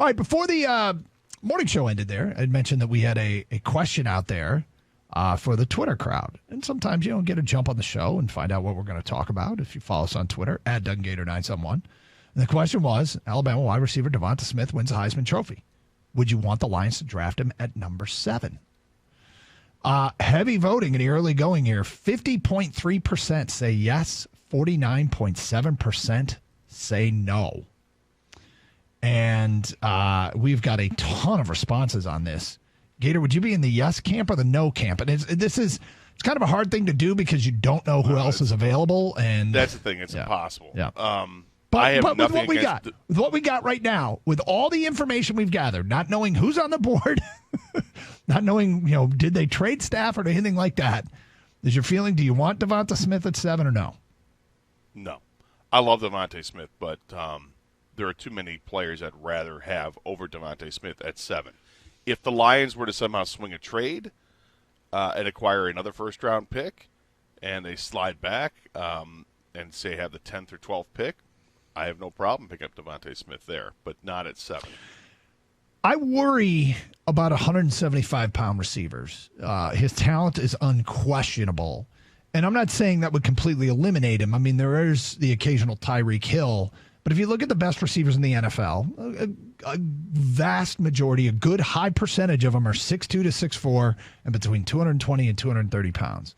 All right, before the morning show ended there, I mentioned that we had a question out there for the Twitter crowd. And sometimes you don't get a jump on the show and find out what we're going to talk about if you follow us on Twitter, @DunGator971. And the question was, Alabama wide receiver DeVonta Smith wins the Heisman Trophy. Would you want the Lions to draft him at number 7? Heavy voting in the early going here. 50.3% say yes. 49.7% say no. And we've got a ton of responses on this. Gator, would you be in the yes camp or the no camp? And it's kind of a hard thing to do because you don't know who else is available. And that's the thing; it's impossible. Yeah. But with what we got right now, with all the information we've gathered, not knowing who's on the board, not knowing did they trade Stafford or anything like that, is your feeling? Do you want DeVonta Smith at 7 or no? No, I love DeVonta Smith, but there are too many players I'd rather have over DeVonta Smith at 7. If the Lions were to somehow swing a trade and acquire another first-round pick, and they slide back and say have the 10th or 12th pick, I have no problem picking up DeVonta Smith there, but not at 7. I worry about 175-pound receivers. His talent is unquestionable. And I'm not saying that would completely eliminate him. I mean, there is the occasional Tyreek Hill. But if you look at the best receivers in the NFL, a vast majority, a good high percentage of them are 6'2 to 6'4 and between 220 and 230 pounds.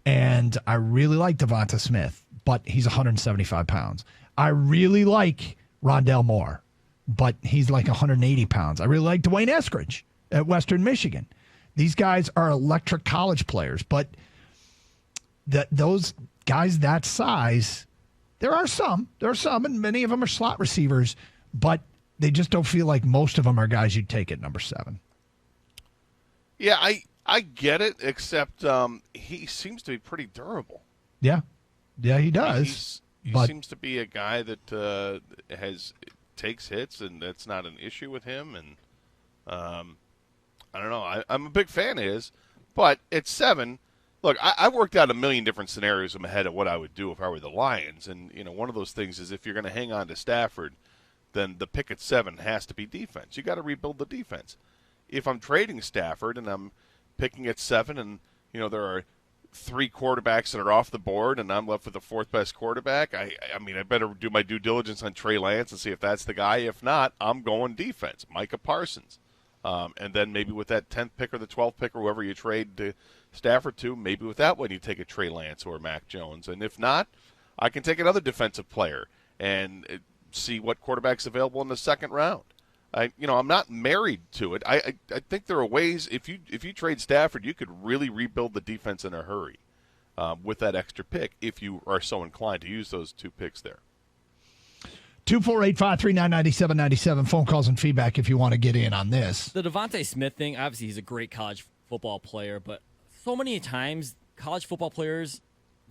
And I really like DeVonta Smith, but he's 175 pounds. I really like Rondale Moore, but he's like 180 pounds. I really like Dwayne Eskridge at Western Michigan. These guys are electric college players, but those guys that size, there are some, and many of them are slot receivers, but they just don't feel like most of them are guys you'd take at number 7. Yeah, I get it, except he seems to be pretty durable. Yeah, he does. He seems to be a guy that takes hits, and that's not an issue with him. And I don't know. I'm a big fan of his, but at 7. Look, I worked out a million different scenarios in my head of what I would do if I were the Lions. And, one of those things is if you're going to hang on to Stafford, then the pick at 7 has to be defense. You got to rebuild the defense. If I'm trading Stafford and I'm picking at 7 and, there are 3 quarterbacks that are off the board and I'm left with the 4th best quarterback, I better do my due diligence on Trey Lance and see if that's the guy. If not, I'm going defense, Micah Parsons. And then maybe with that 10th pick or the 12th pick or whoever you trade Stafford to, maybe with that one you take a Trey Lance or Mac Jones. And if not, I can take another defensive player and see what quarterback's available in the 2nd round. I'm not married to it. I think there are ways, if you trade Stafford, you could really rebuild the defense in a hurry with that extra pick if you are so inclined to use those 2 picks there. 248-539-9797. Phone calls and feedback if you want to get in on this. The DeVonta Smith thing, obviously he's a great college football player, but so many times college football players,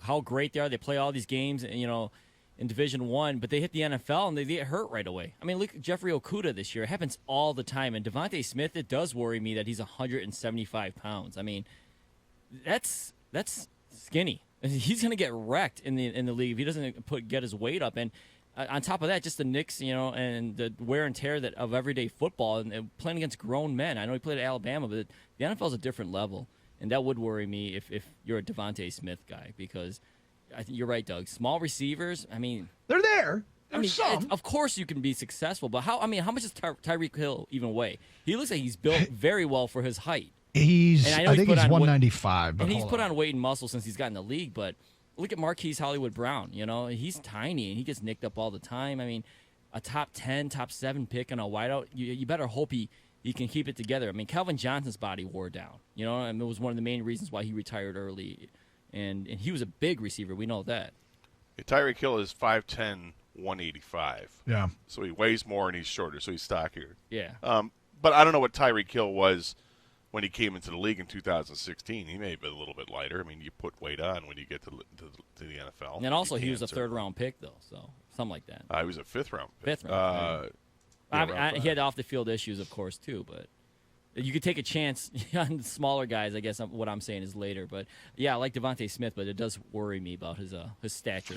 how great they are, they play all these games, in Division I, but they hit the NFL and they get hurt right away. I mean, look at Jeffrey Okudah this year. It happens all the time. And DeVonta Smith, it does worry me that he's 175 pounds. I mean, that's skinny. He's going to get wrecked in the league if he doesn't get his weight up. And on top of that, just the nicks, and the wear and tear of everyday football and playing against grown men. I know he played at Alabama, but the NFL is a different level. And that would worry me if you're a DeVonta Smith guy, because I think you're right, Doug. Small receivers, I mean, they're there. There's some. Of course you can be successful, but how much does Tyreek Hill even weigh? He looks like he's built very well for his height. I think he's 195. And he's put on weight and muscle since he's gotten in the league, but look at Marquise Hollywood Brown. He's tiny and he gets nicked up all the time. I mean, a top 10, top 7 pick on a wideout, you better hope he can keep it together. I mean, Calvin Johnson's body wore down, and it was one of the main reasons why he retired early. And he was a big receiver. We know that. Tyreek Hill is 5'10", 185. Yeah. So he weighs more and he's shorter, so he's stockier. Yeah. But I don't know what Tyreek Hill was when he came into the league in 2016. He may have been a little bit lighter. I mean, you put weight on when you get to the NFL. And also, he was a 3rd-round pick, though, so something like that. He was a 5th-round pick. 5th round. He had off-the-field issues, of course, too, but you could take a chance on smaller guys, I guess what I'm saying is later. But, yeah, I like DeVonta Smith, but it does worry me about his stature.